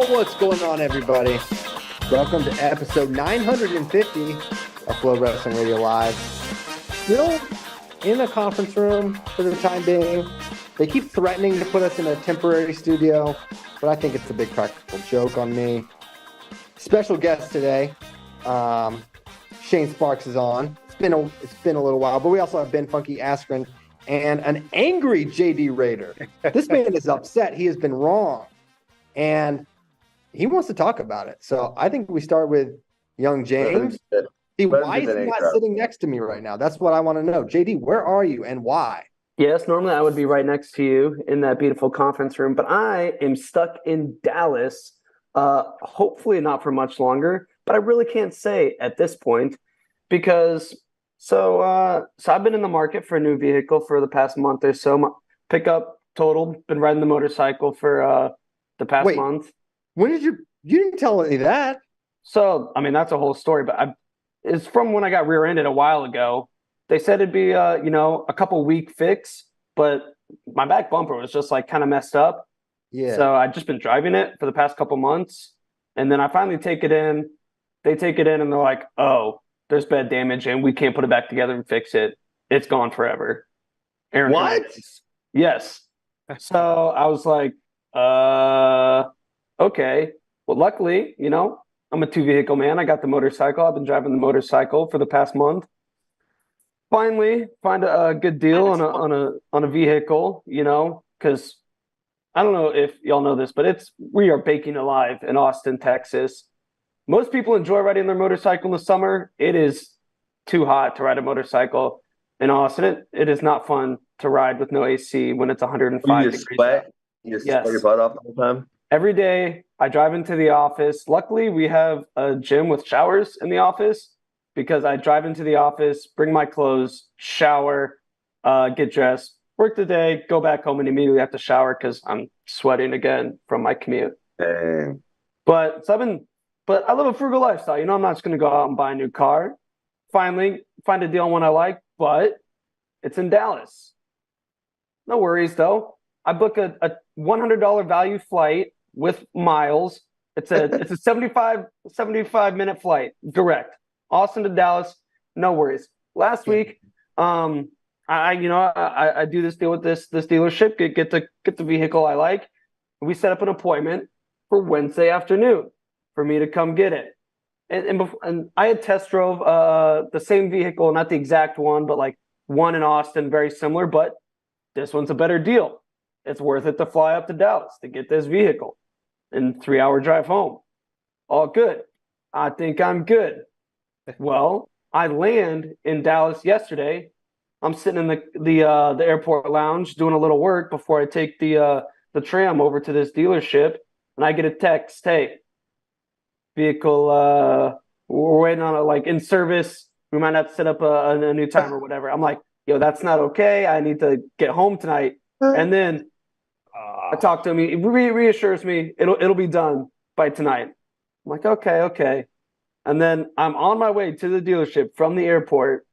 What's going on, everybody? Welcome to episode 950 of FloWrestling Radio Live. Still in a conference room for the time being. They keep threatening to put us in a temporary studio, but I think it's a big practical joke on me. Special guest today, Shane Sparks is on. It's been a little while, but we also have Ben Funky Askren and an angry JD Raider. This man is upset. He has been wrong, and he wants to talk about it. So I think we start with young James. See, why is he not sitting next to me right now? That's what I want to know. JD, where are you and why? Yes, normally I would be right next to you in that beautiful conference room, but I am stuck in Dallas, hopefully not for much longer, but I really can't say at this point because so I've been in the market for a new vehicle for the past month or so. My pickup total, been riding the motorcycle for the past month. When did you didn't tell me that? So, I mean, that's a whole story, but it's from when I got rear-ended a while ago. They said it'd be, a couple week fix, but my back bumper was just like kind of messed up. Yeah. So I'd just been driving it for the past couple months. And then I finally take it in. They take it in and they're like, oh, there's bed damage and we can't put it back together and fix it. It's gone forever. What? Yes. So I was like, okay. Well, luckily, I'm a two-vehicle man. I got the motorcycle. I've been driving the motorcycle for the past month. Finally, find a good deal on a vehicle, because I don't know if y'all know this, but we are baking alive in Austin, Texas. Most people enjoy riding their motorcycle in the summer. It is too hot to ride a motorcycle in Austin. It is not fun to ride with no AC when it's 105 degrees. You just sweat your butt off the whole time? Every day I drive into the office. Luckily, we have a gym with showers in the office because I drive into the office, bring my clothes, shower, get dressed, work the day, go back home, and immediately have to shower because I'm sweating again from my commute. Dang. But I live a frugal lifestyle. I'm not just going to go out and buy a new car. Finally, find a deal on one I like, but it's in Dallas. No worries, though. I book a $100 value flight with miles. It's a 75-minute flight, direct. Austin to Dallas, no worries. Last week, I do this deal with this dealership, get the vehicle I like. We set up an appointment for Wednesday afternoon for me to come get it. And I had test drove the same vehicle, not the exact one, but like one in Austin, very similar, but this one's a better deal. It's worth it to fly up to Dallas to get this vehicle and 3-hour drive home. All good. I think I'm good. Well, I land in Dallas yesterday. I'm sitting in the airport lounge doing a little work before I take the tram over to this dealership, and I get a text, hey, vehicle, we're waiting on it, in service. We might have to set up a new time or whatever. I'm like, yo, that's not okay. I need to get home tonight. And then I talk to him. He reassures me it'll be done by tonight. I'm like, okay. And then I'm on my way to the dealership from the airport,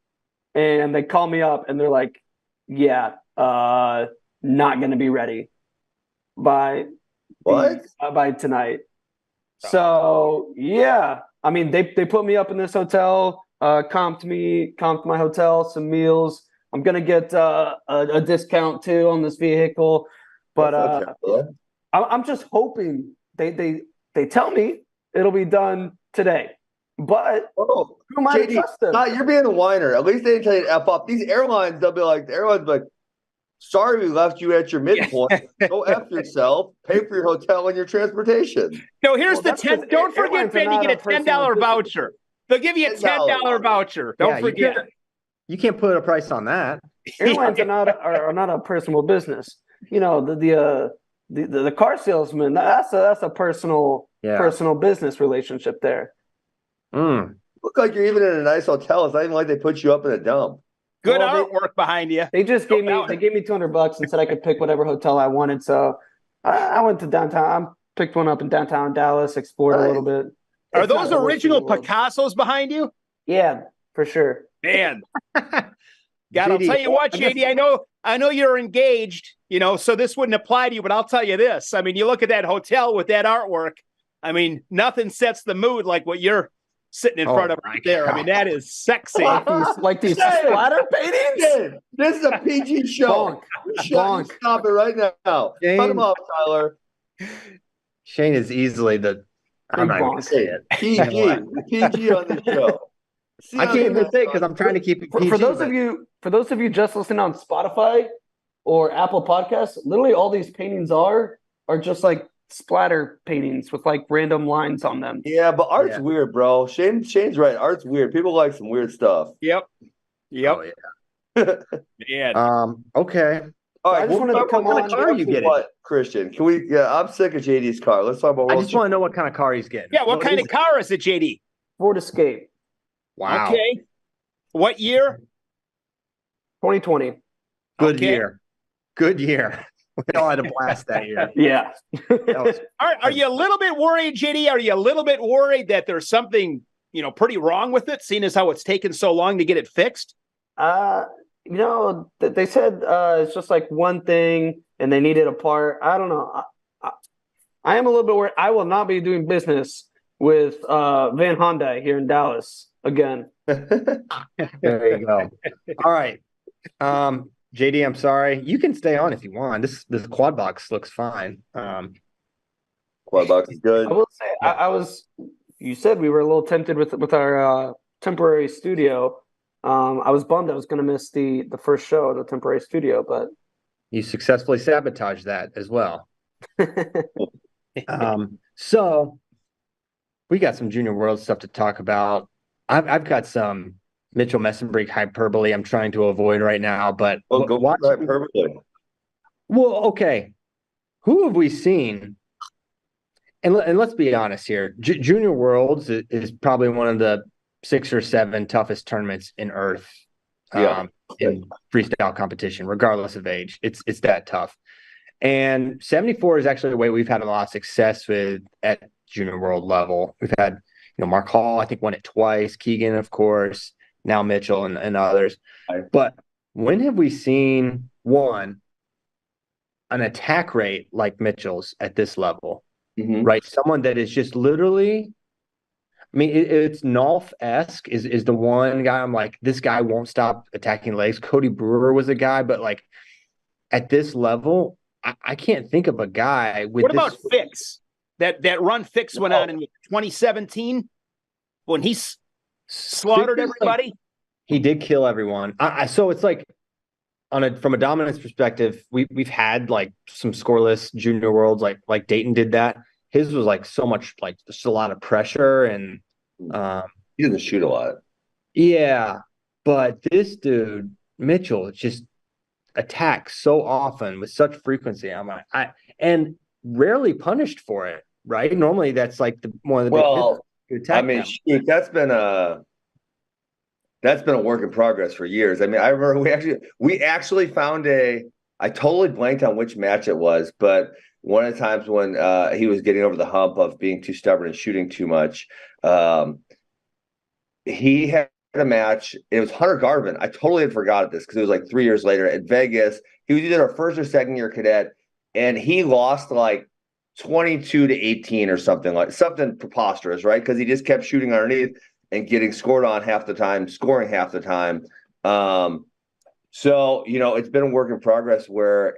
and they call me up, and they're like, yeah, not going to be ready by tonight. So, yeah. I mean, they put me up in this hotel, comped my hotel, some meals. I'm going to get a discount, too, on this vehicle. But I'm just hoping they tell me it'll be done today. But who am I to trust them? You're being a whiner. At least they didn't tell you to F up. These airlines, they'll be like, sorry we left you at your midpoint. Go F yourself. Pay for your hotel and your transportation. No, here's the 10. Don't forget, Ben, you get a $10 voucher. They'll give you a $10 voucher. Don't forget. You can't put a price on that. Airlines are not a personal business. The car salesman, that's a personal business relationship there. Look like you're even in a nice hotel. It's not even like they put you up in a dump. Good artwork behind you. They just gave me $200 and said I could pick whatever hotel I wanted. So I went to downtown. I picked one up in downtown Dallas, explored a little bit. Are those original Picassos behind you? Yeah, for sure. Man. God, I'll tell you what, JD, I know you're engaged, so this wouldn't apply to you, but I'll tell you this. I mean, you look at that hotel with that artwork, I mean, nothing sets the mood like what you're sitting in front of right there. I mean, that is sexy. like these splatter paintings? Shane, this is a PG show. Bonk. Stop it right now. Cut him off, Tyler. Shane is easily the. I'm not going to say it. PG on the show. I can't even say it because I'm trying to keep it PG. For those of you just listening on Spotify or Apple Podcasts, literally all these paintings are just like splatter paintings with like random lines on them. Yeah, but art's weird, bro. Shane's right. Art's weird. People like some weird stuff. Yep. Oh, yeah. Okay. All right. I just wanted to come on. What car are you getting? What, Christian? Can we? Yeah, I'm sick of JD's car. Let's talk about. I just want to know what kind of car he's getting. Yeah. What kind of car is it, JD? Ford Escape. Wow. Okay. What year? 2020. Good year. Good year. We all had a blast that year. Yeah. Are you a little bit worried, JD? Are you a little bit worried that there's something, pretty wrong with it, seeing as how it's taken so long to get it fixed? They said it's just like one thing and they needed a part. I don't know. I am a little bit worried. I will not be doing business with Van Hyundai here in Dallas again. There you go. All right. JD, I'm sorry. You can stay on if you want. This quad box looks fine. Quad box is good. I will say, you said we were a little tempted with our temporary studio. I was bummed I was going to miss the first show of the temporary studio, but you successfully sabotaged that as well. So we got some Junior World stuff to talk about. I've got some Mitchell Mesenbrink hyperbole I'm trying to avoid right now, but go watch hyperbole. Well, okay. Who have we seen? And let's be honest here. Junior Worlds is probably one of the 6 or 7 toughest tournaments in Earth in freestyle competition, regardless of age. It's that tough. And 74 is actually a way we've had a lot of success with at Junior World level. We've had, Mark Hall, I think, won it twice. Keegan, of course. Now Mitchell and others. But when have we seen an attack rate like Mitchell's at this level, right? Someone that is just literally, I mean, it's Nolf-esque is the one guy I'm like, this guy won't stop attacking legs. Cody Brewer was a guy, but like at this level, I can't think of a guy with. What about Fix? That run Fix went on in 2017 when he's slaughtered everybody. He did kill everyone. So it's like from a dominance perspective, we've had like some scoreless Junior Worlds, like Dayton did that. His was like so much like just a lot of pressure and he doesn't shoot a lot. Yeah, but this dude Mitchell just attacks so often with such frequency. And rarely punished for it, right? Normally that's like one of the big hits to attack them. Shoot, that's been a work in progress for years. I mean, I remember we actually found I totally blanked on which match it was, but one of the times when he was getting over the hump of being too stubborn and shooting too much, he had a match. It was Hunter Garvin. I totally had forgot this because it was like 3 years later at Vegas. He was either a first or second year cadet, and he lost like 22-18 or something preposterous, right? Because he just kept shooting underneath and getting scored on half the time, scoring half the time. So, it's been a work in progress where,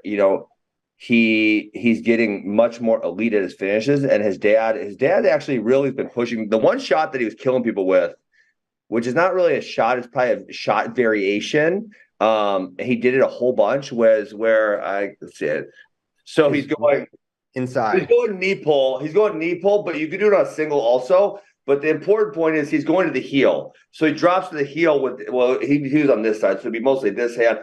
he's getting much more elite at his finishes. And his dad actually really has been pushing the one shot that he was killing people with, which is not really a shot. It's probably a shot variation. He did it a whole bunch let's see it. So he's going inside. He's going knee pull, but you can do it on a single also. But the important point is he's going to the heel. So he drops to the heel he was on this side. So it'd be mostly this hand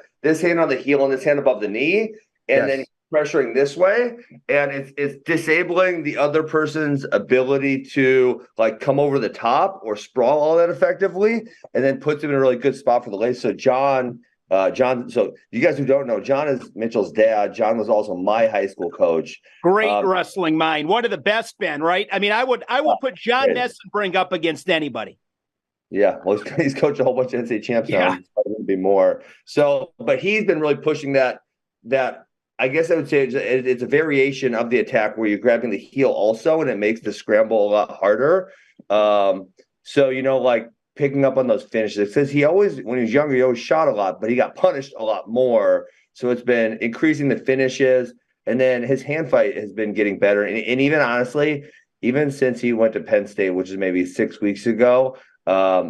on the heel and this hand above the knee. And then he's pressuring this way. And it's disabling the other person's ability to like come over the top or sprawl all that effectively. And then puts him in a really good spot for the lace. So John, so you guys who don't know, John is Mitchell's dad. John was also my high school coach. Great wrestling mind. One of the best, Ben, right? I mean, I would put John Mesenbrink up against anybody. Yeah, well, he's coached a whole bunch of NCAA champs now. It would be more. So, but he's been really pushing that I guess I would say it's a variation of the attack where you're grabbing the heel also, and it makes the scramble a lot harder. So, like picking up on those finishes. It says when he was younger, he always shot a lot, but he got punished a lot more. So it's been increasing the finishes. And then his hand fight has been getting better. And even honestly, even since he went to Penn State, which is maybe 6 weeks ago,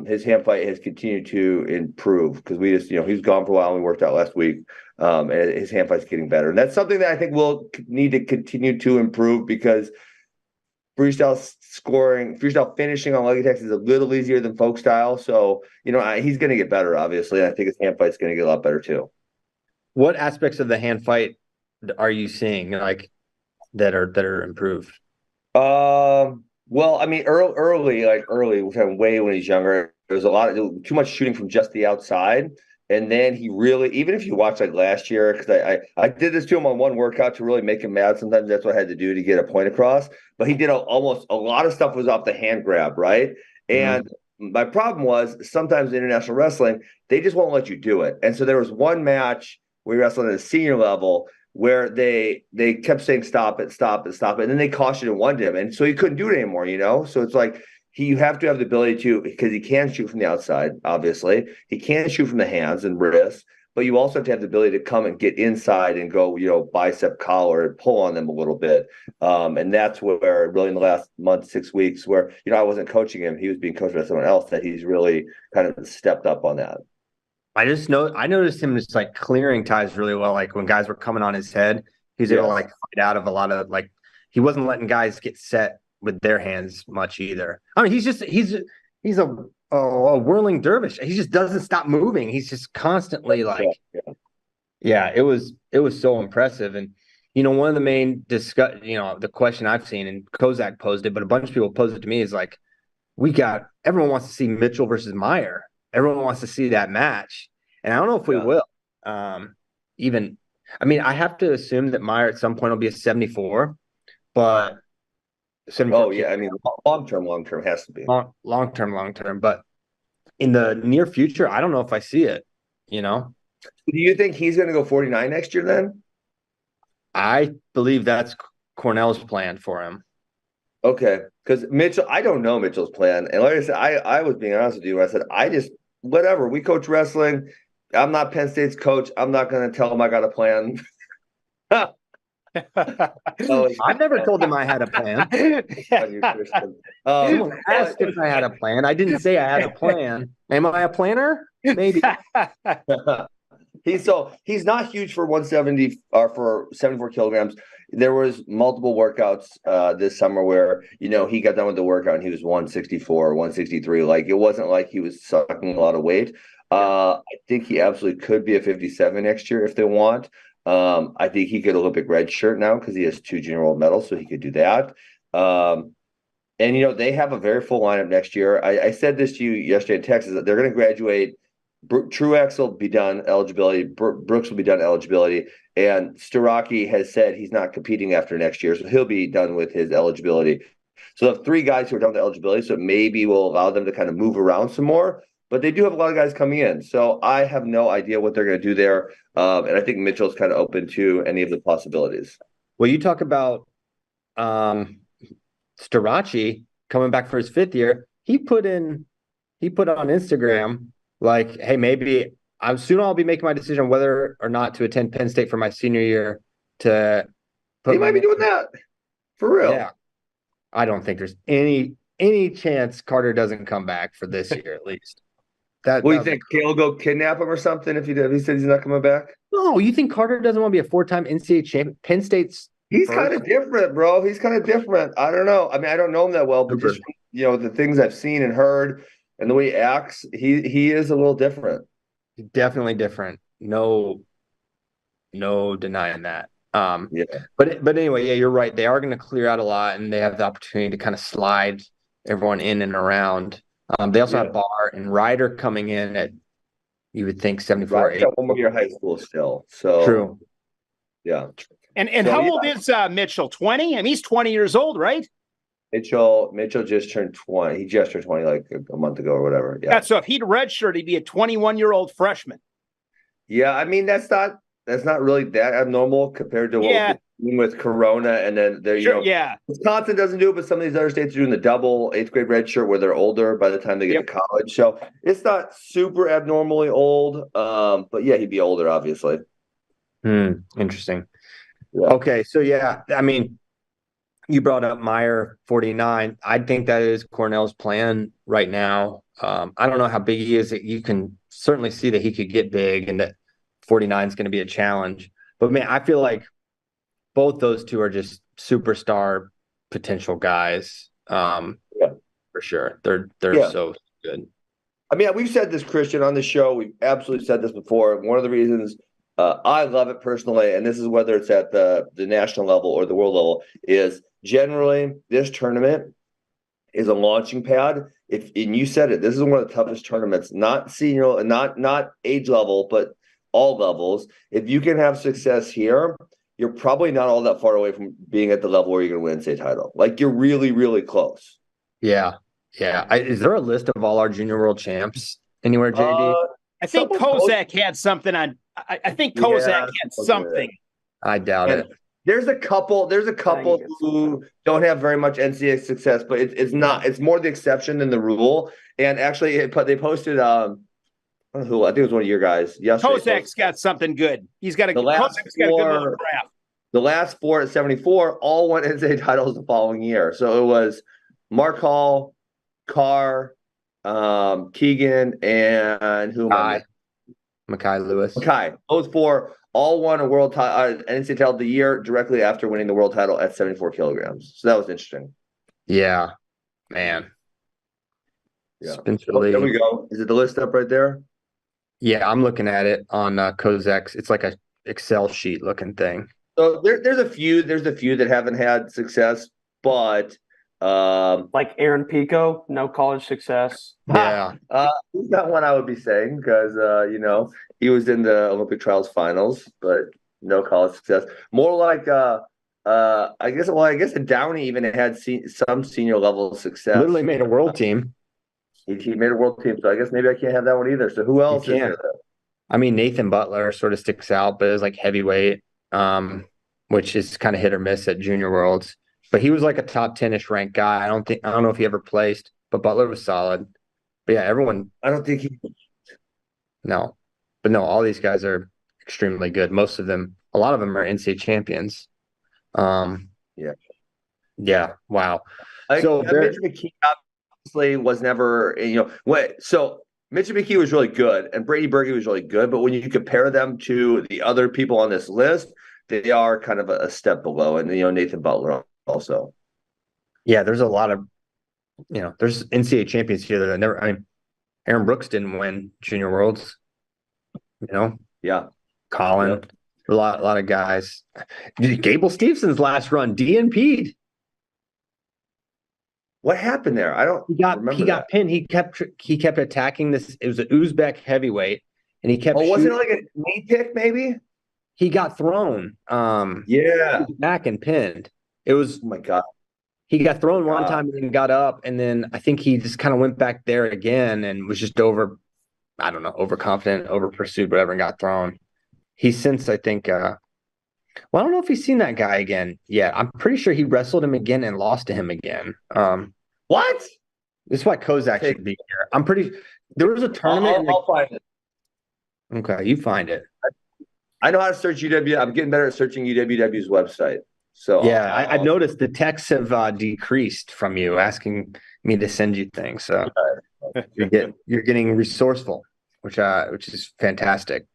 his hand fight has continued to improve because we just, he's gone for a while and we worked out last week. And his hand fight's getting better. And that's something that I think we'll need to continue to improve because freestyle finishing on leg attacks is a little easier than folk style. So, he's going to get better, obviously. And I think his hand fight's going to get a lot better too. What aspects of the hand fight are you seeing like that are improved? Well, I mean, early, way when he's younger, there was too much shooting from just the outside. And then he really, even if you watch like last year, because I did this to him on one workout to really make him mad. Sometimes that's what I had to do to get a point across. But he did almost a lot of stuff was off the hand grab, right? And my problem was sometimes in international wrestling, they just won't let you do it. And so there was one match we wrestled at a senior level where they kept saying stop it, and then they cautioned and won him, and so he couldn't do it anymore. So it's like you have to have the ability to, because he can shoot from the outside. Obviously, he can shoot from the hands and wrists, but you also have to have the ability to come and get inside and go, bicep collar and pull on them a little bit. And that's where really in the last month, 6 weeks, where I wasn't coaching him, he was being coached by someone else, that he's really kind of stepped up on that. I noticed him just like clearing ties really well. Like when guys were coming on his head, he was able to like fight out of a lot of he wasn't letting guys get set with their hands much either. I mean, he's a whirling dervish. He just doesn't stop moving. He's just constantly it was so impressive. And one of the main the question I've seen, and Kozak posed it, but a bunch of people posed it to me, is like, everyone wants to see Mitchell versus Meyer. Everyone wants to see that match, and I don't know if we will. I have to assume that Meyer at some point will be a 74, but 74. Oh yeah, I mean, long term has to be long term. But in the near future, I don't know if I see it. Do you think he's going to go 49 next year? Then I believe that's Cornell's plan for him. Okay, because Mitchell, I don't know Mitchell's plan, and like I said, I was being honest with you. I said whatever. We coach wrestling. I'm not Penn State's coach. I'm not going to tell him I got a plan. I've never told him I had a plan. Someone asked if I had a plan. I didn't say I had a plan. Am I a planner? Maybe. He's not huge for 170 or for 74 kilograms. There was multiple workouts this summer where he got done with the workout and he was 164, 163. Like, it wasn't like he was sucking a lot of weight. I think he absolutely could be a 57 next year if they want. I think he could Olympic red shirt now because he has 2 junior world medals, so he could do that. And they have a very full lineup next year. I said this to you yesterday in Texas that they're going to graduate. Truex will be done eligibility. Brooks will be done eligibility. And Starocki has said he's not competing after next year, so he'll be done with his eligibility. So they have 3 guys who are done with eligibility, so maybe we'll allow them to kind of move around some more. But they do have a lot of guys coming in, so I have no idea what they're going to do there. And I think Mitchell's kind of open to any of the possibilities. Well, you talk about Starocci coming back for his 5th year. He put on Instagram like, hey, maybe soon I'll be making my decision whether or not to attend Penn State for my senior year. He might be doing that for real. Yeah, I don't think there's any chance Carter doesn't come back for this year at least. What do you think? He'll go kidnap him or something if he said he's not coming back? No, you think Carter doesn't want to be a 4-time NCAA champion? Penn State's He's kind of different, bro. He's kind of different. I don't know. I mean, I don't know him that well, but just the things I've seen and heard and the way he acts, he is a little different. Definitely different. No denying that. Yeah. But anyway, yeah, you're right. They are going to clear out a lot, and they have the opportunity to kind of slide everyone in and around. They also have Barr and Ryder coming in at, you would think, 74. Ryder's got one more year of high school still. So true. Yeah. And how old is Mitchell? 20? I mean, he's 20 years old, right? Mitchell just turned 20. He just turned 20 like a month ago or whatever. Yeah. So if he'd redshirt, he'd be a 21-year-old freshman. Yeah, I mean, that's not that's not really that abnormal compared to what we're doing with Corona, and then there, Sure, yeah. Wisconsin doesn't do it, but some of these other states are doing the double 8th grade red shirt where they're older by the time they get to college. So it's not super abnormally old. But yeah, he'd be older, obviously. Interesting. Yeah. Okay, so yeah, I mean, you brought up Meyer 49. I think that is Cornell's plan right now. I don't know how big he is. You can certainly see that he could get big and that 49 is going to be a challenge. But man, I feel like both those two are just superstar potential guys. For sure. They're so good. I mean, we've said this, Christian, on the show. We've absolutely said this before. One of the reasons I love it personally, and this is whether it's at the national level or the world level, is generally this tournament is a launching pad. And you said it, this is one of the toughest tournaments, not senior, not age level, but all levels. If you can have success here, you're probably not all that far away from being at the level where you're going to win state title. Like, you're really, really close. Yeah. Is there a list of all our junior world champs anywhere, JD? I think Kozak had something on. I think Kozak had something. I doubt it. There's a couple who don't have very much NCAA success, but it's more the exception than the rule. And actually, they posted I think it was one of your guys yesterday. Kozak's got something good. He's got a good The last 4 at 74 all won NCAA titles the following year. So it was Mark Hall, Carr, Keegan, and who? Makai Lewis. Makai. Those 4 all won a world NCAA title of the year directly after winning the world title at 74 kilograms. So that was interesting. Yeah, man. Yeah. There we go. Is it the list up right there? Yeah, I'm looking at it on Kozak's. It's like a Excel sheet looking thing. So there's a few that haven't had success, but like Aaron Pico, no college success. Yeah. He's not one I would be saying because he was in the Olympic trials finals, but no college success. More like I guess Downey even had some senior level success. Literally made a world team. He made a world team, so I guess maybe I can't have that one either. So who else is there? I mean, Nathan Butler sort of sticks out, but it's like heavyweight, which is kind of hit or miss at Junior Worlds. But he was like a top 10-ish ranked guy. I don't know if he ever placed, but Butler was solid. But yeah, everyone. I don't think he. No, but no, all these guys are extremely good. Most of them, a lot of them are NCAA champions. Yeah. Wow. Mitch McKee obviously was never, So Mitch McKee was really good, and Brady Berge was really good. But when you compare them to the other people on this list, they are kind of a step below. And Nathan Butler also. Yeah, there's a lot of, there's NCAA champions here that never. I mean, Aaron Brooks didn't win Junior Worlds. Yeah. Colin, a lot of guys. Gable Stevenson's last run DNP'd. What happened there? I don't. He got pinned. He kept attacking this. It was an Uzbek heavyweight, and he kept. Wasn't it like a knee kick? Maybe he got thrown. Back and pinned. It was. Oh my God. He got thrown one time and then got up, and then I think he just kind of went back there again and was just overconfident, over pursued, whatever, and got thrown. He's since, I think, I don't know if he's seen that guy again yet. I'm pretty sure he wrestled him again and lost to him again. What? This is why Kozak should be here. I'm pretty. There was a tournament. I'll find it. Okay, you find it. I know how to search UW. I'm getting better at searking UWW's website. So yeah, I've noticed the texts have decreased from you asking me to send you things. So you're getting resourceful, which is fantastic.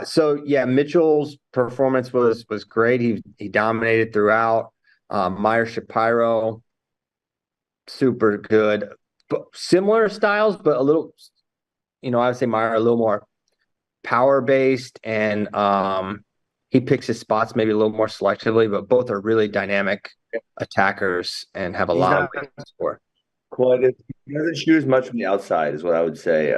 So yeah, Mitchell's performance was great. He dominated throughout. Meyer Shapiro, super good. But similar styles, but a little, I would say Meyer a little more power based, and he picks his spots maybe a little more selectively, but both are really dynamic attackers and have a lot of ways to score. He doesn't shoot as much from the outside, is what I would say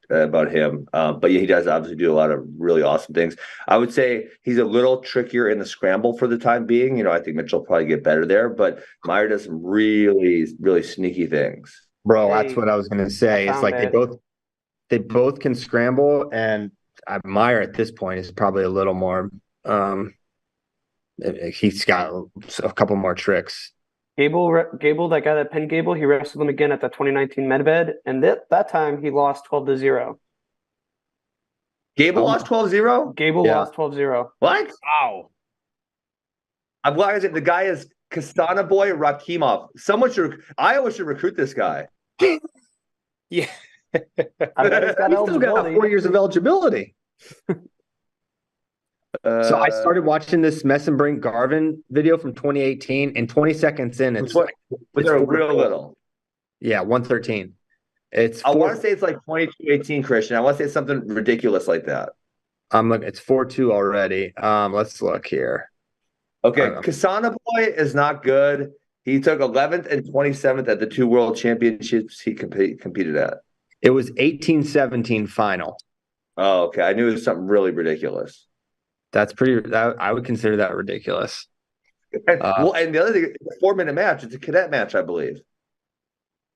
about him. But yeah, he does obviously do a lot of really awesome things. I would say he's a little trickier in the scramble for the time being. I think Mitchell will probably get better there, but Meyer does some really, really sneaky things. Bro, that's what I was going to say. It's like they both can scramble, and Meyer at this point is probably a little more. He's got a couple more tricks. Gable, that guy that pinned Gable, he wrestled him again at the 2019 Medved, and that time he lost 12-0. Gable lost 12-0? Gable lost 12-0. What? Wow. I'm glad the guy is Kastana Boy Rakimov. Iowa should recruit this guy. Yeah. I bet he's got He's still got eligibility. 4 years of eligibility. So I started watching this Mesenbrink Garvin video from 2018, and 20 seconds in, it's they're real little. Yeah, 113. It's I want to say it's like 22-18, Christian. I want to say something ridiculous like that. I'm looking. It's 4-2 already. Let's look here. Okay, Kasana Boy is not good. He took 11th and 27th at the 2 world championships he competed at. It was 18-17 final. Oh, okay. I knew it was something really ridiculous. That's pretty. I would consider that ridiculous. Well, and the other thing, it's a 4-minute match. It's a cadet match, I believe.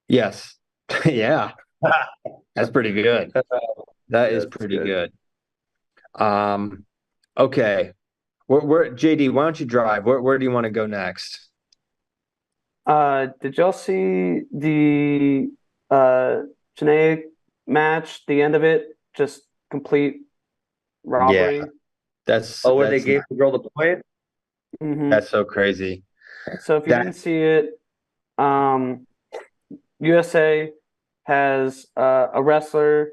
Yes. Yeah. That's pretty good. That is pretty good. Okay. Where JD, why don't you drive? Where do you want to go next? Did y'all see the Janae match? The end of it, just complete robbery. Yeah. That's where they gave the girl the point? Mm-hmm. That's so crazy. So if you didn't see it, USA has a wrestler,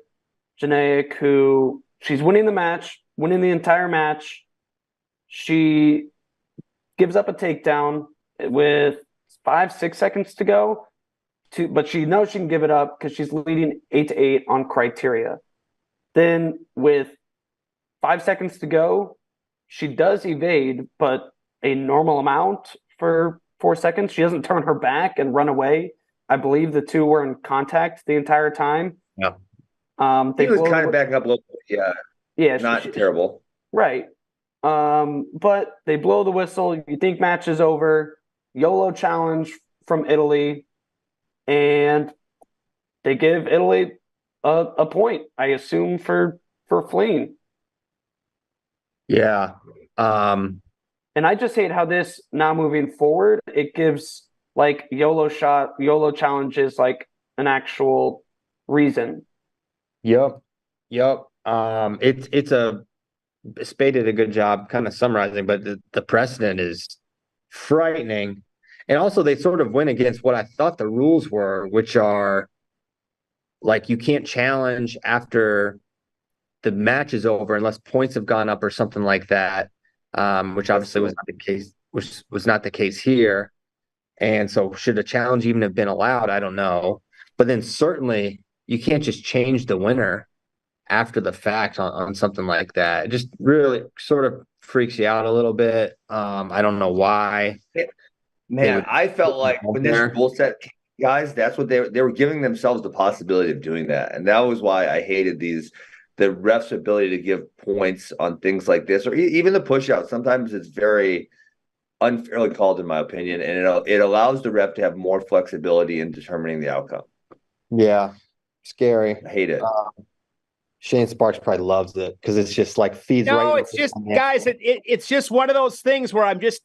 Janae, who she's winning the match, winning the entire match. She gives up a takedown with 5-6 seconds to go, but she knows she can give it up because she's leading 8-8 on criteria. Then with 5 seconds to go, she does evade, but a normal amount for 4 seconds. She doesn't turn her back and run away. I believe the two were in contact the entire time. Yeah. He was kind of backing up a little bit. Yeah. Yeah. Not terrible. Right. But they blow the whistle. You think match is over. YOLO challenge from Italy. And they give Italy a point, I assume, for fleeing. Yeah. And I just hate how this, now moving forward, it gives like YOLO challenges like an actual reason. Yep. Spade did a good job kind of summarizing, but the precedent is frightening. And also they sort of went against what I thought the rules were, which are like you can't challenge after the match is over unless points have gone up or something like that, which obviously was not the case, which was not the case here. And so should a challenge even have been allowed? I don't know. But then certainly you can't just change the winner after the fact on something like that. It just really sort of freaks you out a little bit. I don't know why. Man, I felt like when this rule set, guys, that's what they were giving themselves the possibility of doing that. And that was why I hated the ref's ability to give points on things like this, or even the push out. Sometimes it's very unfairly called, in my opinion, and it allows the ref to have more flexibility in determining the outcome. Yeah, scary. I hate it. Shane Sparks probably loves it because it's just like feeds right. No, it's just, guys, it's just one of those things where I'm just,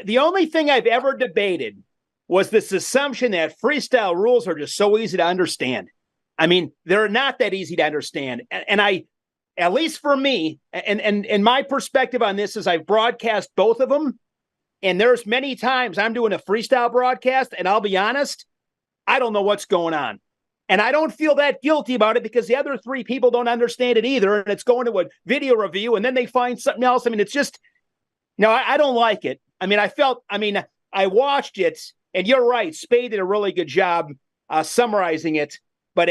the only thing I've ever debated was this assumption that freestyle rules are just so easy to understand. I mean, they're not that easy to understand. And I, at least for me, and my perspective on this is I've broadcast both of them. And there's many times I'm doing a freestyle broadcast, and I'll be honest, I don't know what's going on. And I don't feel that guilty about it because the other 3 people don't understand it either. And it's going to a video review, and then they find something else. I mean, it's just, no, I don't like it. I mean, I watched it, and you're right. Spade did a really good job summarizing it, but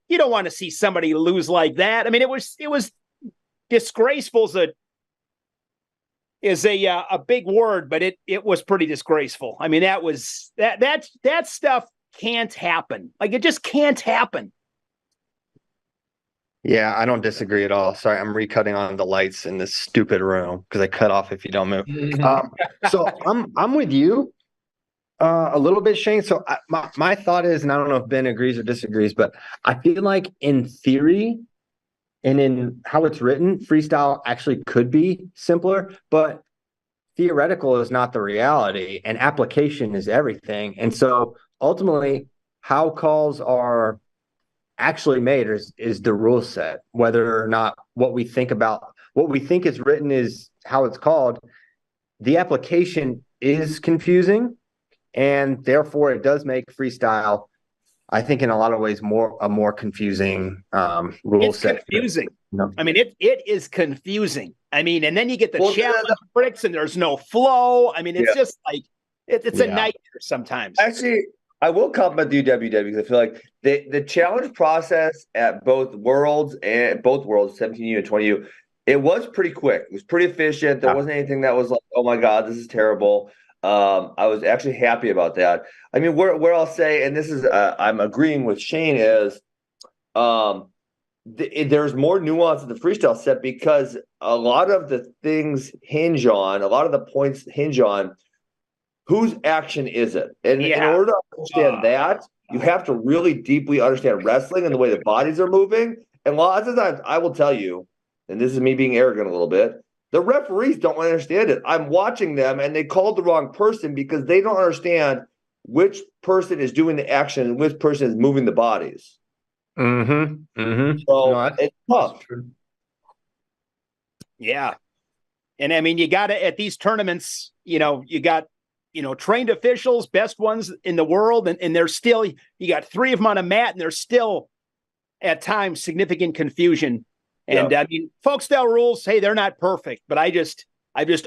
you don't want to see somebody lose like that. I mean, it was disgraceful is a big word, but it was pretty disgraceful. I mean, that stuff can't happen. Like, it just can't happen. Yeah, I don't disagree at all. Sorry, I'm recutting on the lights in this stupid room because I cut off if you don't move. So I'm with you a little bit, Shane. So my thought is, and I don't know if Ben agrees or disagrees, but I feel like in theory, And in how it's written, freestyle actually could be simpler, but theoretical is not the reality, and application is everything. And so ultimately, how calls are actually made is the rule set, whether or not what we think is written is how it's called. The application is confusing, and therefore it does make freestyle, I think, in a lot of ways a more confusing rule It's set. confusing. No. I mean, it is confusing. I mean, and then you get the challenge bricks and there's no flow. I mean, it's just like it's a nightmare sometimes. Actually, I will compliment the UWW because I feel like the challenge process at both worlds, 17U and 20U, it was pretty quick. It was pretty efficient. There wasn't anything that was like, oh my God, this is terrible. I was actually happy about that. I mean, where I'll say, and this is I'm agreeing with Shane, is there's more nuance in the freestyle set because a lot of the points hinge on whose action is it. And in order to understand that, you have to really deeply understand wrestling and the way the bodies are moving. And lots of times, I will tell you, and this is me being arrogant a little bit, the referees don't understand it. I'm watching them, and they called the wrong person because they don't understand which person is doing the action and which person is moving the bodies. Mm-hmm. Mm-hmm. So it's tough. Yeah. And I mean, you got to, at these tournaments, you got, trained officials, best ones in the world. And there's still, you got 3 of them on a mat, and there's still at times significant confusion. And I mean, folk style rules, hey, they're not perfect, but I've just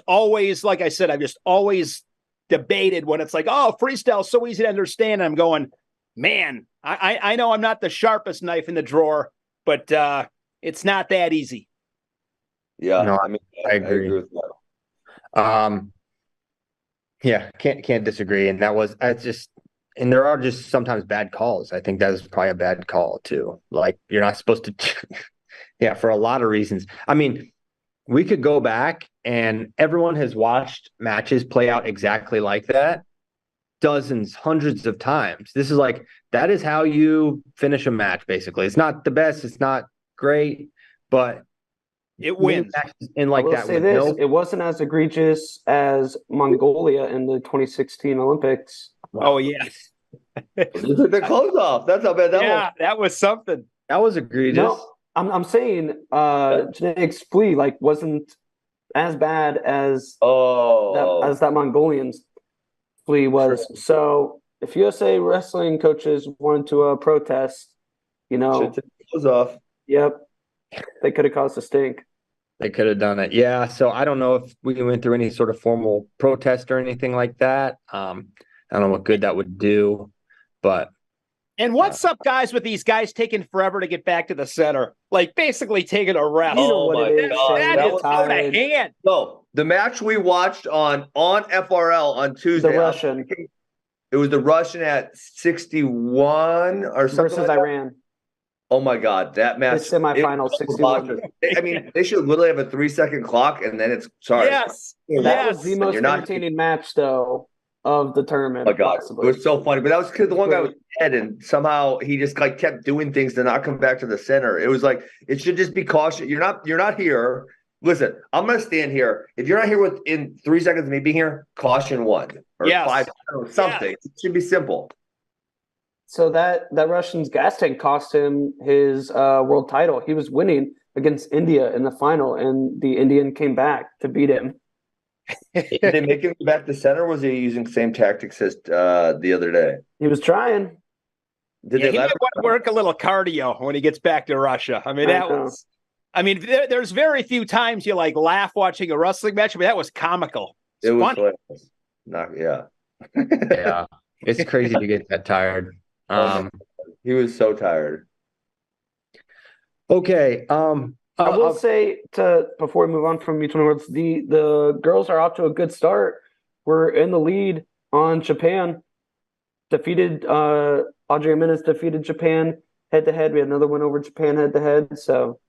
always, like I said, I've just always debated when it's like, oh, freestyle is so easy to understand. And I'm going, man, I know I'm not the sharpest knife in the drawer, but it's not that easy. Yeah, no, I mean, I agree with that. Yeah, can't disagree. And and there are just sometimes bad calls. I think that is probably a bad call too. Like, you're not supposed to, for a lot of reasons. I mean, we could go back and everyone has watched matches play out exactly like that dozens, hundreds of times. This is that is how you finish a match, basically. It's not the best, it's not great, but it wins. And like that, it wasn't as egregious as Mongolia in the 2016 Olympics. Oh yes, they took their clothes off. That's how bad that was. That was something. That was egregious. No, I'm saying Genetics Flea wasn't as bad as that Mongolian Flea was. True. So if USA wrestling coaches wanted to protest, should take their clothes off. Yep. They could have caused a stink. They could have done it. Yeah. So I don't know if we went through any sort of formal protest or anything like that. I don't know what good that would do, but. And what's up, guys, with these guys taking forever to get back to the center? Like, basically taking a rest. You know what it is. That is out of hand. No, the match we watched on FRL on Tuesday. The Russian. It was the Russian at 61 or something. Versus Iran. Oh my God, that match! The semifinal 61. I mean, they should literally have a 3-second clock, and then it's sorry. Yes, that was the most entertaining match, though, of the tournament. Oh my God, possibly. It was so funny. But that was because the one guy was dead, and somehow he just kept doing things to not come back to the center. It was like it should just be caution. You're not here. Listen, I'm gonna stand here. If you're not here within 3 seconds of me being here, caution 1 or 5 or something. Yes. It should be simple. So that Russian's gas tank cost him his world title. He was winning against India in the final, and the Indian came back to beat him. Did they make him go back to center, or was he using the same tactics as the other day? He was trying. He might want to work a little cardio when he gets back to Russia. I mean, there's very few times you laugh watching a wrestling match. I mean, that was comical. It was funny. Yeah. It's crazy to get that tired. He was so tired. Okay. I will say before we move on from U20 Worlds, the girls are off to a good start. We're in the lead on Japan. Audrey Jimenez defeated Japan head to head. We had another win over Japan head to head. So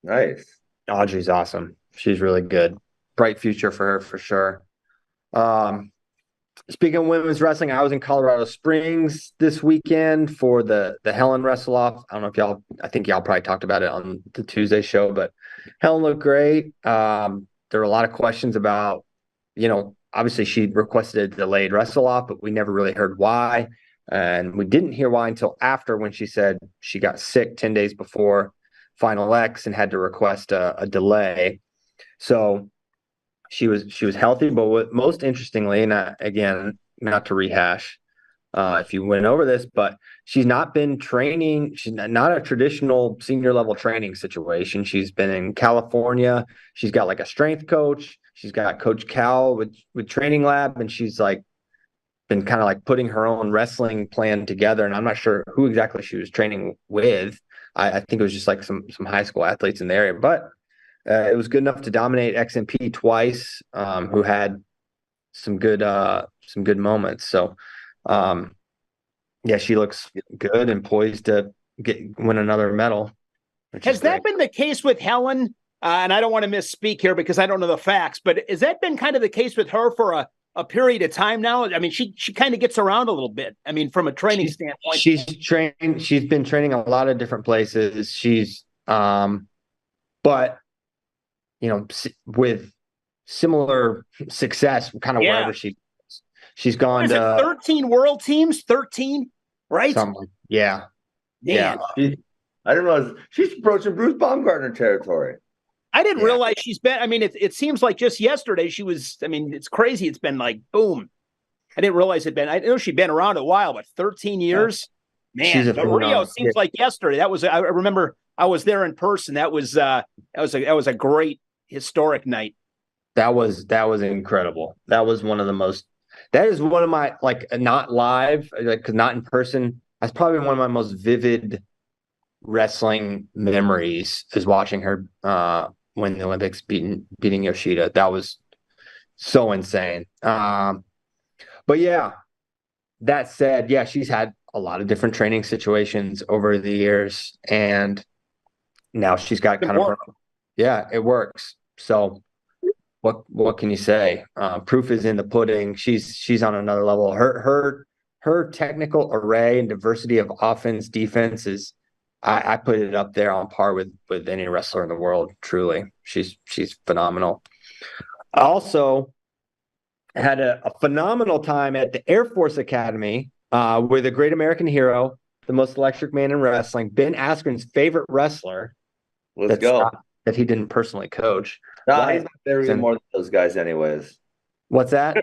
nice. Audrey's awesome. She's really good. Bright future for her for sure. Speaking of women's wrestling, I was in Colorado Springs this weekend for the Helen wrestle off. I don't know if y'all, I think y'all probably talked about it on the Tuesday show, but Helen looked great. There were a lot of questions about, obviously she requested a delayed wrestle off, but we never really heard why. And we didn't hear why until after, when she said she got sick 10 days before Final X and had to request a delay. So she was healthy, but most interestingly, again, not to rehash if you went over this, but she's not been training. She's not a traditional senior level training situation. She's been in California. She's got like a strength coach. She's got Coach Cal with Training Lab, and she's like been kind of like putting her own wrestling plan together. And I'm not sure who exactly she was training with. I think it was just like some high school athletes in the area, but it was good enough to dominate XMP twice, who had some good moments. So, yeah, she looks good and poised to win another medal. Has that been the case with Helen? And I don't want to misspeak here because I don't know the facts, but has that been kind of the case with her for a period of time now? I mean, she kind of gets around a little bit. I mean, from a training standpoint, she's been training a lot of different places. But with similar success, kind of wherever she's gone to 13 world teams, 13, right? Yeah. I didn't realize she's approaching Bruce Baumgartner territory. I didn't realize she's been. I mean, it seems like just yesterday she was. I mean, it's crazy. It's been like boom. I didn't realize it'd been. I know she'd been around a while, but 13 years, man. Rio seems like yesterday. That was. I remember I was there in person. That was a great historic night. That was incredible. That was one of the most. That is one of my not live, because not in person. That's probably one of my most vivid wrestling memories is watching her win the Olympics, beating Yoshida. That was so insane. But yeah, that said, she's had a lot of different training situations over the years, and now she's got kind of her, it works. So what can you say? Proof is in the pudding. She's on another level. Her technical array and diversity of offense, defense is, I put it up there on par with any wrestler in the world. Truly, she's phenomenal. I also had a phenomenal time at the Air Force Academy with a great American hero, the most electric man in wrestling, Ben Askren's favorite wrestler. Let's go. That he didn't personally coach. No, he's my favorite even more than those guys anyways. What's that?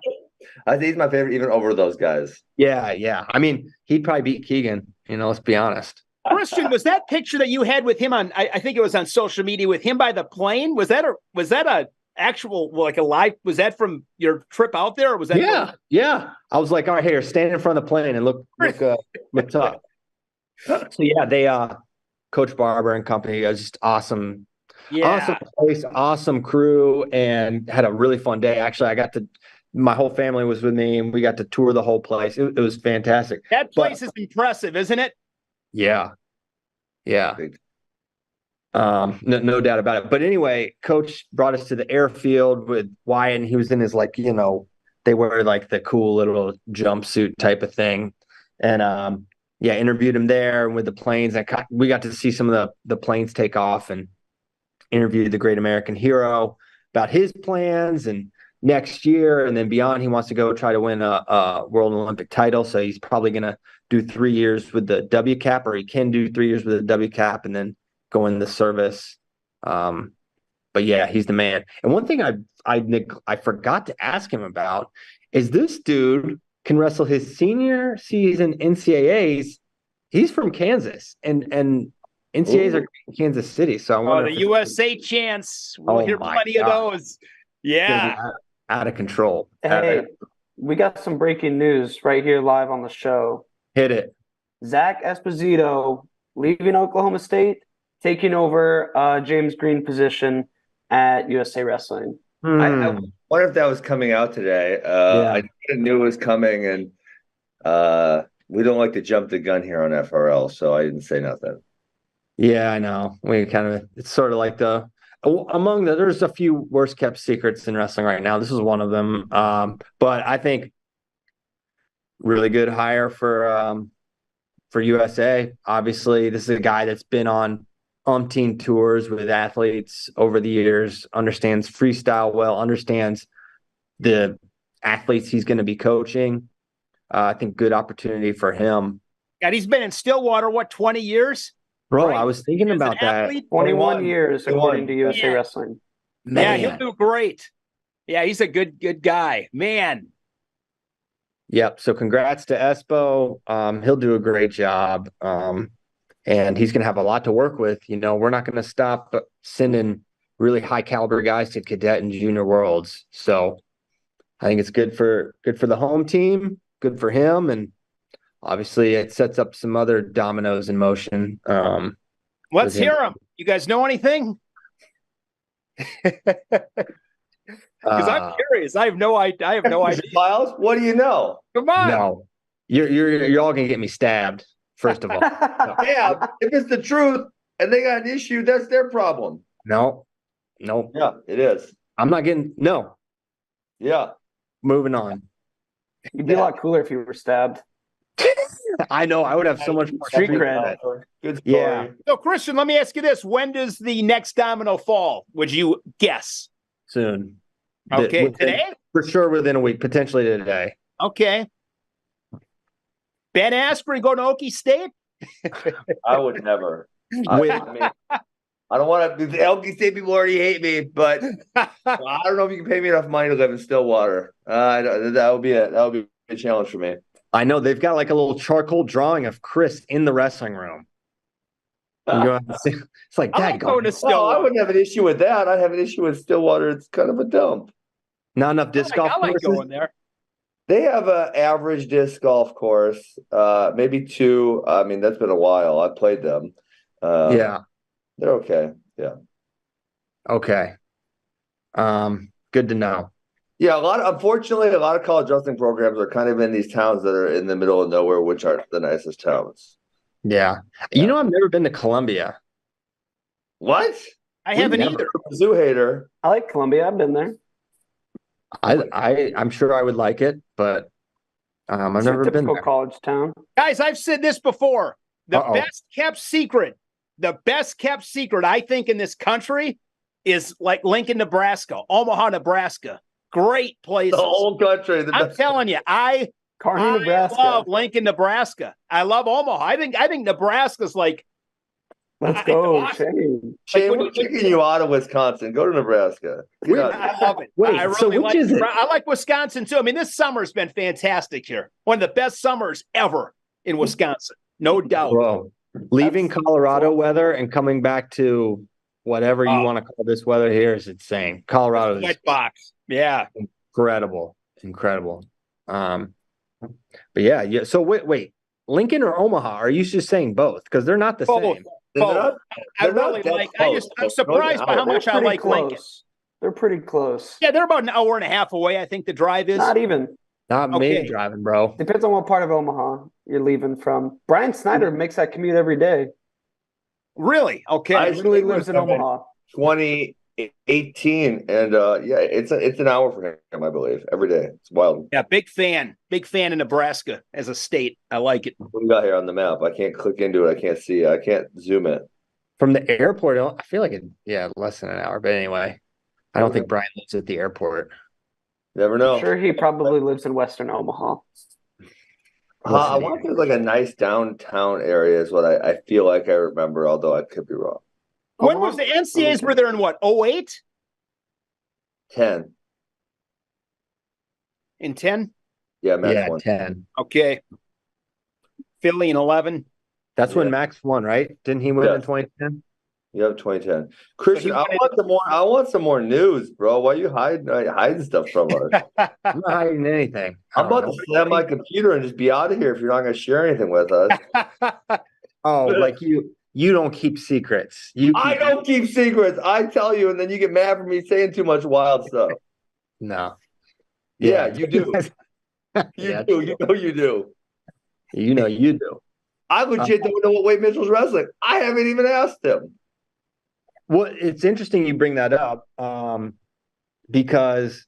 I think he's my favorite even over those guys. Yeah. I mean, he'd probably beat Keegan, let's be honest. Christian, was that picture that you had with him on, I think it was on social media, with him by the plane? Was that a actual, like a live, was that from your trip out there? Or was that? Yeah. I was like, all right, here, stand in front of the plane and look tough. So yeah, they, Coach Barber and company, just awesome. Yeah. Awesome place, awesome crew, and had a really fun day. Actually, my whole family was with me, and we got to tour the whole place. It was fantastic. That place is impressive, isn't it? Yeah. No doubt about it. But anyway, Coach brought us to the airfield with Wyatt, and he was in his they wear like the cool little jumpsuit type of thing, and interviewed him there with the planes. We got to see some of the planes take off, and interviewed the great American hero about his plans and next year and then beyond. He wants to go try to win a World Olympic title. So he's probably going to do 3 years with the WCAP, or he can do 3 years with the WCAP and then go in the service. But yeah, he's the man. And one thing I forgot to ask him about is this dude can wrestle his senior season NCAAs. He's from Kansas, and NCAAs are in Kansas City. So I wonder the USA chance. We'll hear plenty of those. Yeah. Out of control. Hey, we got some breaking news right here live on the show. Hit it. Zach Esposito leaving Oklahoma State, taking over James Green position at USA Wrestling. I wonder if that was coming out today. I knew it was coming, and we don't like to jump the gun here on FRL, so I didn't say nothing. Yeah, I know. It's sort of like there's a few worst kept secrets in wrestling right now. This is one of them. But I think really good hire for USA. Obviously, this is a guy that's been on umpteen tours with athletes over the years, understands freestyle well, understands the athletes he's going to be coaching. I think good opportunity for him. And he's been in Stillwater, 20 years? Bro, Right? I was thinking As an about that. athlete? 21 years, 21. according to USA Yeah. Wrestling. Yeah, Man. he'll do great. Yeah, he's a good guy. Man. Yep. So congrats to Espo. He'll do a great job. And he's going to have a lot to work with. We're not going to stop sending really high caliber guys to cadet and junior worlds. So I think it's good for the home team, good for him. And obviously it sets up some other dominoes in motion. Let's hear him. You guys know anything? Because I'm curious. I have no idea. Miles, what do you know? Come on. No, you're all gonna get me stabbed. First of all, Yeah, if it's the truth and they got an issue, that's their problem. no. Yeah, it is. I'm not getting no. Yeah. Moving on. You'd be a lot cooler if you were stabbed. I know. I would have so much more Street cred. Good story. Yeah. So, Christian, let me ask you this. When does the next domino fall? Would you guess? Soon. Okay, today? For sure within a week, potentially today. Okay. Ben Askren go to Okie State? I would never. I don't want to. The Elkie State people already hate me, but I don't know if you can pay me enough money to live in Stillwater. That would be a challenge for me. I know they've got like a little charcoal drawing of Chris in the wrestling room. It's like, I Dad, like going to Oh, I Stillwater. wouldn't have an issue with that. I'd have an issue with Stillwater. It's kind of a dump. not enough disc golf I like courses? going there. They have an average disc golf course, maybe two. I mean, that's been a while. I played them. Yeah. They're okay. Yeah. Okay. Good to know. Yeah, unfortunately, a lot of college wrestling programs are kind of in these towns that are in the middle of nowhere, which aren't the nicest towns. Yeah. Yeah. I've never been to Columbia. What? I haven't never- either. Zoo hater. I like Columbia. I've been there. I'm sure I would like it, but I've It's a never been typical there. college town. Guys, I've said this before. The Uh-oh. best kept secret, I think, in this country is like Lincoln, Nebraska, Omaha, Nebraska. Great places. The whole country. I'm telling you, I Kearney, Nebraska. love Lincoln, Nebraska. I love Omaha. I think Nebraska's like, Let's it's go, awesome. Shane. Shane, when we're you- kicking you out of Wisconsin. Go to Nebraska. Get out. I love it. Wait, I really so which like is it? I like Wisconsin too. I mean, this summer's been fantastic here. One of the best summers ever in Wisconsin, no doubt. Bro, leaving Colorado weather and coming back to whatever you Oh. want to call this weather here is insane. Colorado is White box. Yeah. incredible. But yeah. So wait, Lincoln or Omaha? Are you just saying both? Because they're not the Both. same. They're Oh, not- I they're not really that like. close. I'm surprised by how They're much I pretty like Lincoln. close. They're pretty close. Yeah, they're about an hour and a half away. I think the drive is. Not even. Not Okay. me driving, bro. Depends on what part of Omaha you're leaving from. Brian Snyder makes that commute every day. Really? Okay. He literally lives in Omaha. 2018, and yeah, it's an hour for him, I believe, every day. It's wild. Yeah, big fan in Nebraska as a state. I like it. What do we got here on the map? I can't click into it. I can't see it. I can't zoom it. From the airport, I feel like less than an hour. But anyway, I don't think Brian lives at the airport. Never know. I'm sure he probably lives in Western Omaha. I want to like a nice downtown area is what I feel like I remember, although I could be wrong. When was the NCAAs? Were there in what? 08? 10. In 10? Yeah, Max Yeah, won. 10. Okay. Philly in 11. That's when Yeah. Max won, right? Didn't he win Yeah. in 2010? Yep, 2010. Christian, I wanted- want some more news, bro. Why are you hiding stuff from us? I'm not hiding anything. I I'm don't about know. to slam my computer and just be out of here if you're not going to share anything with us. Oh, like you don't keep secrets. You I keep- don't keep secrets. I tell you, and then you get mad for me saying too much wild stuff. No. Yeah, you do. You Yeah, do. You know you do. you know you do. I legit don't know what Wade Mitchell's wrestling. I haven't even asked him. Well, it's interesting you bring that up because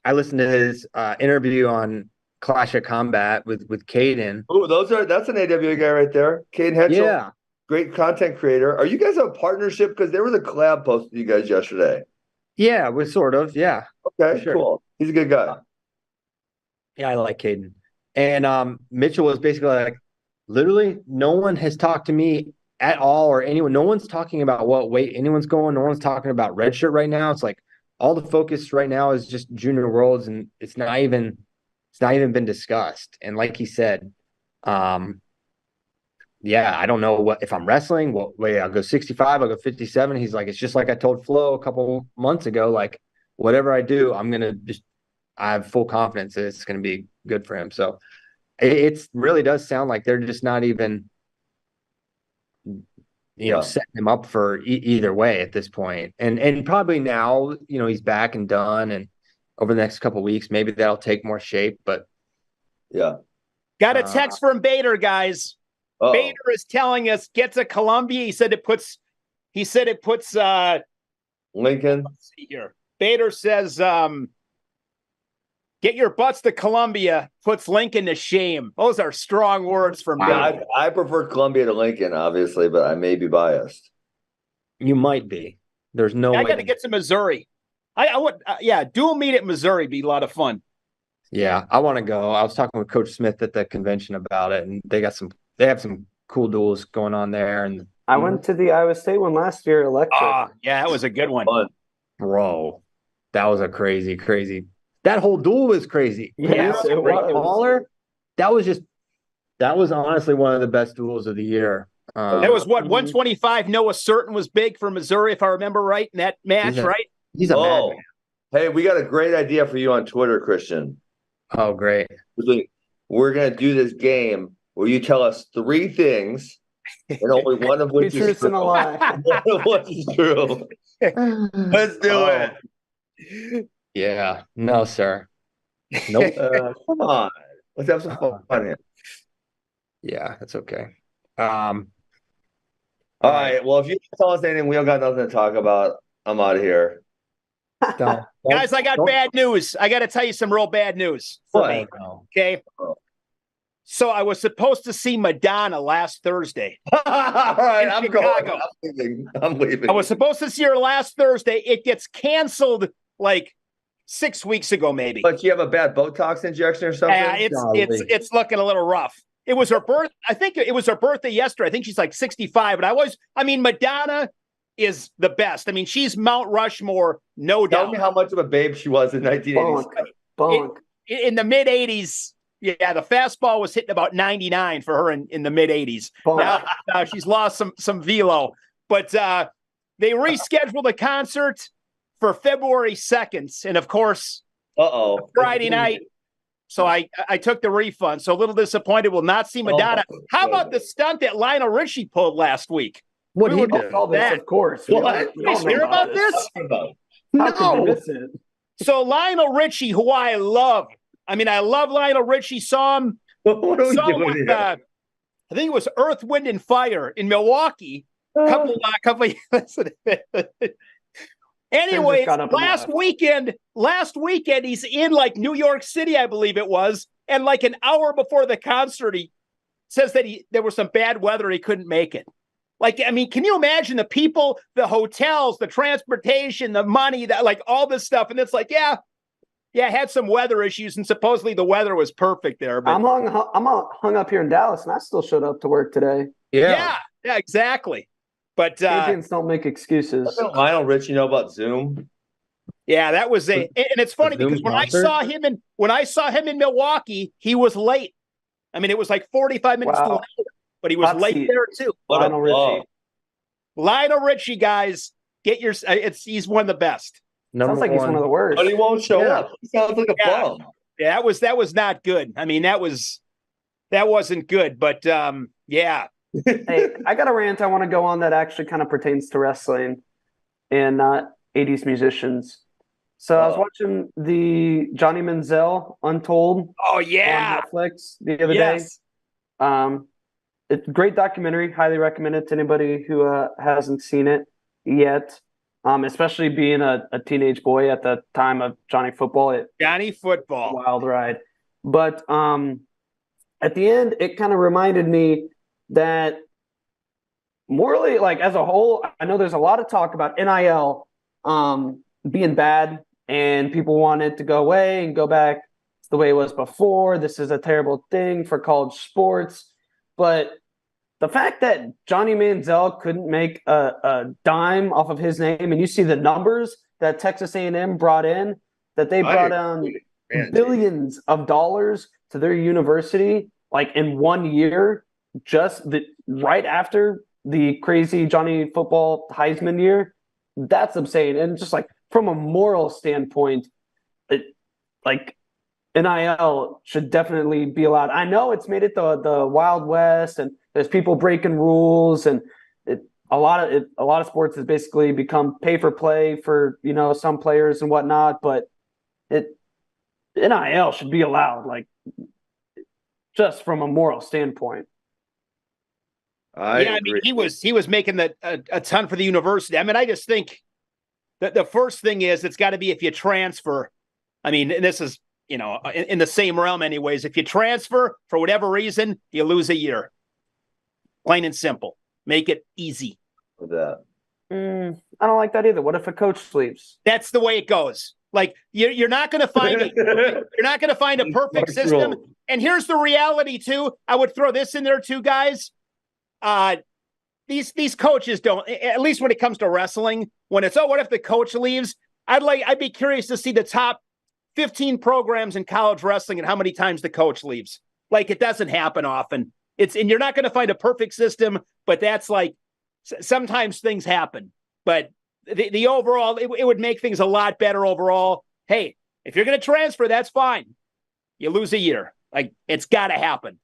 I listened to his interview on Clash of Combat with Caden. Oh, that's an AWA guy right there. Caden Hetchel. Yeah. Great content creator. Are you guys a partnership? Because there was a collab post with you guys yesterday. Yeah, we're sort of. Yeah. Okay, Sure. cool. He's a good guy. Yeah, I like Caden. And Mitchell was basically like, literally, no one has talked to me at all, or anyone. No one's talking about what weight anyone's going. No one's talking about redshirt right now. It's like all the focus right now is just Junior Worlds, and it's not even been discussed. And like he said, yeah, I don't know if I'm wrestling. Well, wait, I'll go 65, I'll go 57. He's like, it's just like I told Flo a couple months ago. Like, whatever I do, I have full confidence that it's going to be good for him. So it really does sound like they're just not even, setting him up for either way at this point. And probably now, he's back and done. And over the next couple of weeks, maybe that'll take more shape. But yeah, got a text from Bader, guys. Uh-oh. Bader is telling us get to Columbia. He said it puts Lincoln. Let's see here. Bader says get your butts to Columbia, puts Lincoln to shame. Those are strong words from Bader. I prefer Columbia to Lincoln, obviously, but I may be biased. You might be. There's no way. I got to get to Missouri. I would, dual meet at Missouri would be a lot of fun. Yeah, I want to go. I was talking with Coach Smith at the convention about it, and they have some cool duels going on there. And I went to the Iowa State one last year, electric. Yeah, that was a good one. Fun. Bro, that was a crazy. That whole duel was crazy. Yes, it was. Smaller. That was honestly one of the best duels of the year. That was 125. Noah Certain was big for Missouri, if I remember right, in that match, right? He's a madman. Hey, we got a great idea for you on Twitter, Christian. Oh, great. We're going to do this game where you tell us 3 things, and only one of which is true. And a lie. One of which is true. Let's do it. Yeah. No, sir. Nope. Come on. Let's have some fun here. Yeah, that's okay. All right. Well, if you tell us anything, we don't got nothing to talk about. I'm out of here. Guys, I got bad news. I got to tell you some real bad news. What? Okay. So I was supposed to see Madonna last Thursday. All right, I'm Chicago. going. I'm leaving. I was supposed to see her last Thursday. It gets canceled like 6 weeks ago, maybe. But you have a bad Botox injection or something? Yeah, it's looking a little rough. It was her birth. I think it was her birthday yesterday. I think she's like 65. But Madonna is the best. I mean, she's Mount Rushmore, no doubt. Tell me how much of a babe she was in 1980s. Bonk. In the mid 80s. Yeah, the fastball was hitting about 99 for her in the mid 80s. Now she's lost some velo, but they rescheduled the concert for February 2nd, and of course, Friday night. So I took the refund. So a little disappointed. Will not see Madonna. How about the stunt that Lionel Richie pulled last week? What did he do? Of course. What? You guys hear about this? How could you miss it? So Lionel Richie, who I love. I mean, I love Lionel Richie. Saw him. What are we doing here? I think it was Earth, Wind, and Fire in Milwaukee. Couple listen. Anyway, last weekend, he's in like New York City, I believe it was, and like an hour before the concert, he says that there was some bad weather, he couldn't make it. Like, I mean, can you imagine the people, the hotels, the transportation, the money, that like all this stuff, and it's like, yeah, had some weather issues, and supposedly the weather was perfect there. But I'm hung up here in Dallas, and I still showed up to work today. Yeah, exactly. But agents don't make excuses. Doesn't Lionel Richie know about Zoom? Yeah, that was and it's funny because when I saw him in Milwaukee, he was late. I mean, it was like 45 minutes to an hour, but he was late there too. Lionel Richie, guys, he's one of the best. Sounds like he's one of the worst. But he won't show up. He sounds like a bum. Yeah, that was not good. I mean, that wasn't good. But yeah. Hey, I got a rant I want to go on that actually kind of pertains to wrestling and not 80s musicians. So I was watching the Johnny Manziel Untold. Oh yeah, on Netflix the other day. It's a great documentary. Highly recommend it to anybody who hasn't seen it yet. Especially being a teenage boy at the time of Johnny Football. Johnny Football. Wild ride. But at the end, it kind of reminded me that morally, like as a whole, I know there's a lot of talk about NIL being bad and people want it to go away and go back to the way it was before. This is a terrible thing for college sports. But the fact that Johnny Manziel couldn't make a dime off of his name, and you see the numbers that Texas A&M brought in, that they brought billions of dollars to their university, like in 1 year, right after the crazy Johnny Football Heisman year, that's insane. And just like from a moral standpoint, like NIL should definitely be allowed. I know it's made it the Wild West, and there's people breaking rules, and a lot of sports has basically become pay for play for some players and whatnot. But NIL should be allowed, like just from a moral standpoint. I agree. He was making a ton for the university. I mean, I just think that the first thing is it's got to be if you transfer. I mean, and this is in the same realm, anyways. If you transfer for whatever reason, you lose a year. Plain and simple. Make it easy. With that. I don't like that either. What if a coach leaves? That's the way it goes. Like you're not going to find a perfect system. And here's the reality too. I would throw this in there too, guys. These coaches don't, at least when it comes to wrestling, when it's, what if the coach leaves? I'd be curious to see the top 15 programs in college wrestling and how many times the coach leaves. Like it doesn't happen often. And you're not going to find a perfect system, but that's like, sometimes things happen, but the overall, it would make things a lot better overall. Hey, if you're going to transfer, that's fine. You lose a year. Like it's got to happen.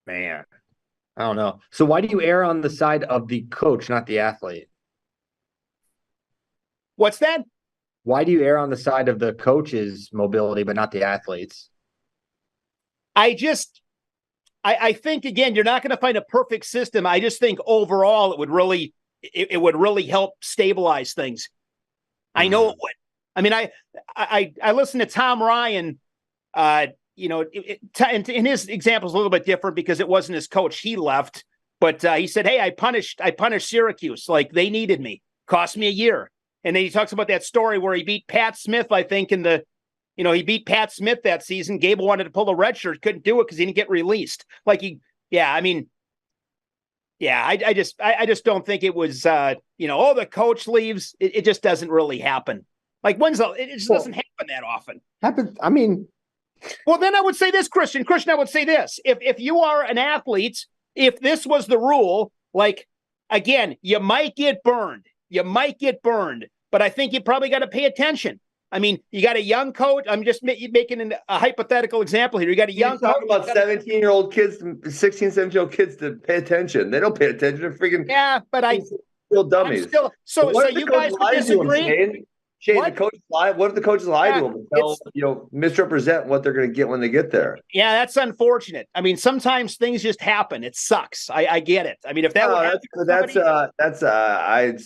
Man, I don't know. So why do you err on the side of the coach, not the athlete? What's that? Why do you err on the side of the coach's mobility, but not the athletes? I think, again, you're not going to find a perfect system. I just think overall it would really help stabilize things. I know it would. I mean, I listened to Tom Ryan, and his example is a little bit different because it wasn't his coach. He left, but he said, hey, I punished Syracuse. Like they needed me. Cost me a year. And then he talks about that story where he beat Pat Smith, I think, he beat Pat Smith that season. Gable wanted to pull a red shirt, couldn't do it because he didn't get released. I just don't think it was, the coach leaves. It just doesn't really happen. Like it just doesn't happen that often. I mean, well, then I would say this, Christian, I would say this. If you are an athlete, if this was the rule, like, again, you might get burned, but I think you probably got to pay attention. I mean, you got a young coach. I'm just making a hypothetical example here. You got a young coach. Talking about 17-year-old kids, 16, 17-year-old kids to pay attention. They don't pay attention. They're freaking but still dummies. So you guys would disagree? Shane, the coaches lie. What if the coaches lie to them and misrepresent what they're going to get when they get there? Yeah, that's unfortunate. I mean, sometimes things just happen. It sucks. I get it. I mean, if that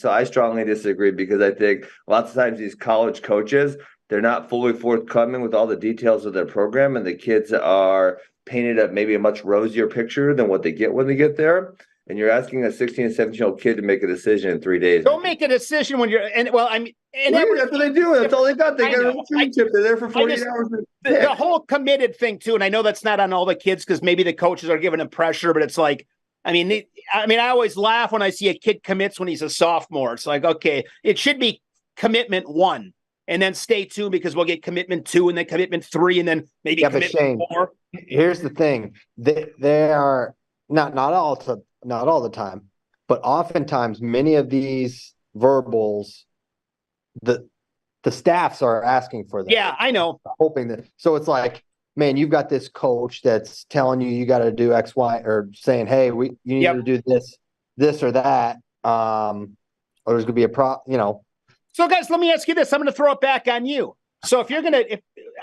I strongly disagree because I think lots of times these college coaches, they're not fully forthcoming with all the details of their program, and the kids are painted up maybe a much rosier picture than what they get when they get there. And you're asking a 16 and 17-year-old kid to make a decision in 3 days. Don't make a decision when that's what they do. That's all they got. They got a recruiting tip. They're there for 48 hours. The whole committed thing too, and I know that's not on all the kids because maybe the coaches are giving them pressure, but it's like, I always laugh when I see a kid commits when he's a sophomore. It's like, okay, it should be commitment 1, and then stay tuned because we'll get commitment 2, and then commitment 3, and then maybe commitment 4. Here's the thing: they are not all the time, but oftentimes many of these verbals, the staffs are asking for them. Yeah, I know. Hoping that. So it's like, man, you've got this coach that's telling you got to do X, Y, or saying, hey, you need to do this or that. Or there's gonna be So guys, let me ask you this. I'm going to throw it back on you. So if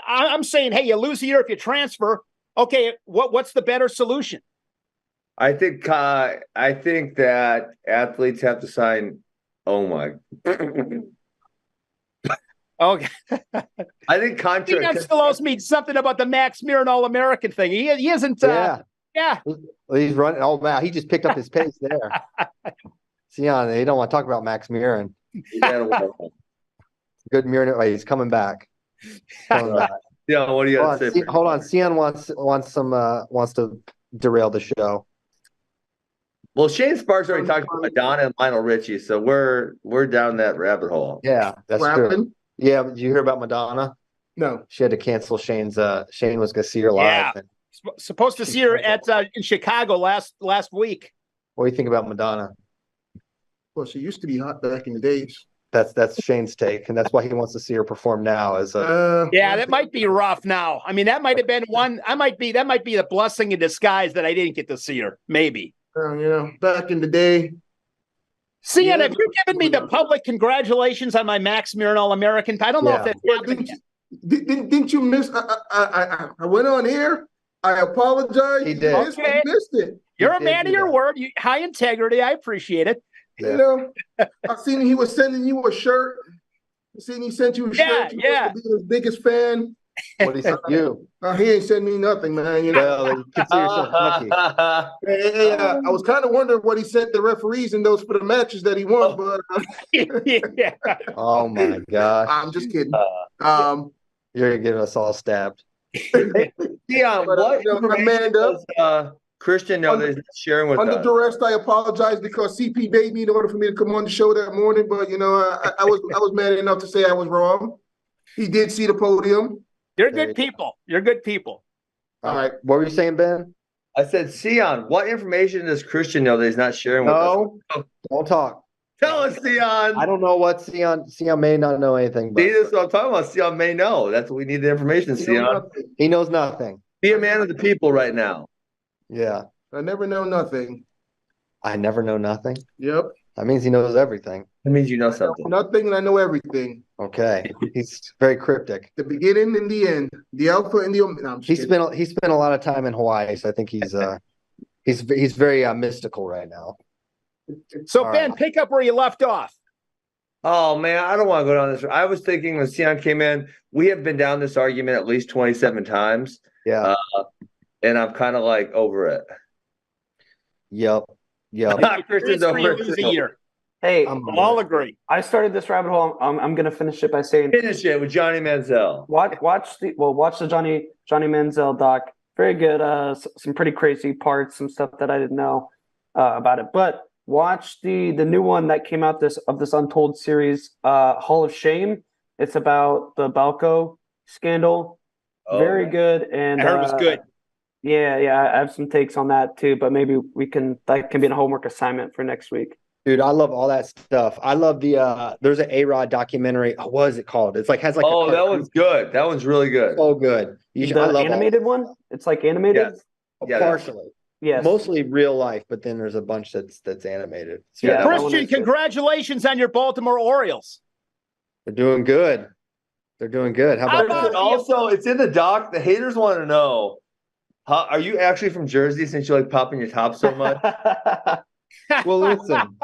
I'm saying, hey, you lose a year if you transfer. Okay, what's the better solution? I think that athletes have to sign. Oh my. Okay. I think Sion still owes me something about the Max Mirren All-American thing. He isn't. Yeah. Well, he's running. Oh man, he just picked up his pace there. Sion, they don't want to talk about Max Mirren. Good Mirren. Oh, he's coming back. Yeah, what do you got to say? Hold on. Sion wants to derail the show. Well, Shane Sparks already talked about Madonna and Lionel Richie, so we're down that rabbit hole. Yeah, that's true. Yeah, did you hear about Madonna? No. She had to cancel Shane's. Shane was going to see her live. Yeah. Supposed to see her at in Chicago last week. What do you think about Madonna? Well, she used to be hot back in the days. That's Shane's take, and that's why he wants to see her perform now. That might be rough now. I mean, that might have been one. That might be the blessing in disguise that I didn't get to see her. Maybe. Back in the day. Sion, have you given me the public congratulations on my Max Mirren All-American? I don't know if that's happened yet. Didn't you miss? I went on air. I apologize. He did. Okay. You missed it. You're a man of your word. High integrity. I appreciate it. Yeah. I seen he was sending you a shirt. I seen he sent you a shirt. You must be his biggest fan. What did he send you? He ain't sent me nothing, man. Well, you consider yourself lucky. I was kind of wondering what he sent the referees in those for the matches that he won, but Oh my gosh! I'm just kidding. You're gonna get us all stabbed. Dion, what information does Christian know that he's not sharing with us? Under duress, I apologize because CP made me in order for me to come on the show that morning, but I was mad enough to say I was wrong. He did see the podium. You're good people. You're good people. All right. What were you saying, Ben? I said, Sion, what information does Christian know that he's not sharing with us? Don't talk. Tell us, Sion. I don't know what Sion may not know anything. But See, that's what I'm talking about. Sion may know. That's what we need the information, Sion. He knows nothing. Be a man of the people right now. Yeah. I never know nothing. I never know nothing. Yep. That means he knows everything. That means you know something. Nothing, and I know everything. Okay. He's very cryptic. The beginning and the end. The alpha and the omega. No, He spent a lot of time in Hawaii, so I think he's very mystical right now. So Ben, pick up where you left off. Oh man, I don't want to go down this. I was thinking when Sion came in, we have been down this argument at least 27 times. Yeah. And I'm kind of like over it. Yep. Christian's over a year. Hey, I'll all agree. I started this rabbit hole. I'm going to finish it by saying Finish it with Johnny Manziel. watch the Johnny Manziel doc. Very good. Some pretty crazy parts, some stuff that I didn't know about it. But watch the new one that came out this Untold series, Hall of Shame. It's about the Balco scandal. Very good. And I heard it was good. Yeah, I have some takes on that too, but maybe that can be a homework assignment for next week. Dude, I love all that stuff. I love there's an A-Rod documentary. What is it called? It's like has like that one's good. That one's really good. So good. The animated one? It's like animated? Yes. Yeah, partially. Yes. Mostly real life, but then there's a bunch that's animated. So Yeah. Christian, congratulations on your Baltimore Orioles. They're doing good. How about Also, it's in the doc. The haters want to know, are you actually from Jersey since you like popping your top so much? Well, listen,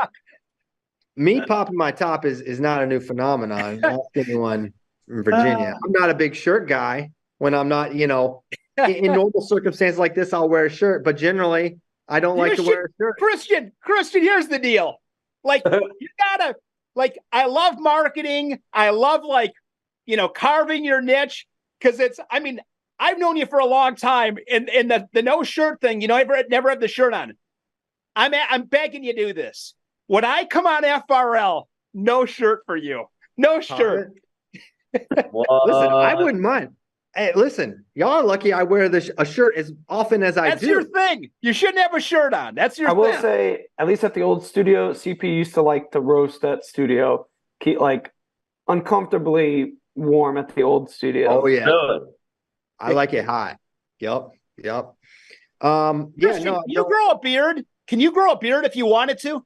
me popping my top is not a new phenomenon. Ask anyone in Virginia. I'm not a big shirt guy. When I'm not, in normal circumstances like this, I'll wear a shirt. But generally, I don't like to wear a shirt. Christian, here's the deal. Like, you gotta, like, I love marketing. I love, like, carving your niche. Because I've known you for a long time. And the no shirt thing, I never have the shirt on. I'm begging you to do this. When I come on FRL, no shirt for you. No shirt. Listen, I wouldn't mind. Hey, listen, y'all are lucky I wear a shirt as often as I do. That's your thing. You shouldn't have a shirt on. That's your thing. I will say, at least at the old studio, CP used to like to roast that studio. Keep uncomfortably warm at the old studio. Oh, yeah. Good. I like it hot. Yep. Christian, can you grow a beard? Can you grow a beard if you wanted to?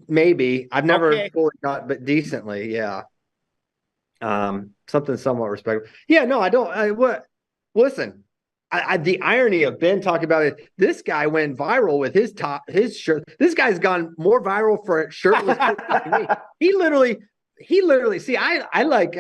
Maybe. I've never fully got, but decently, yeah. Something somewhat respectable. Yeah, no, I don't. Listen, the irony of Ben talking about it. This guy went viral with his shirt. This guy's gone more viral for a shirtless than me. He literally. See, I like,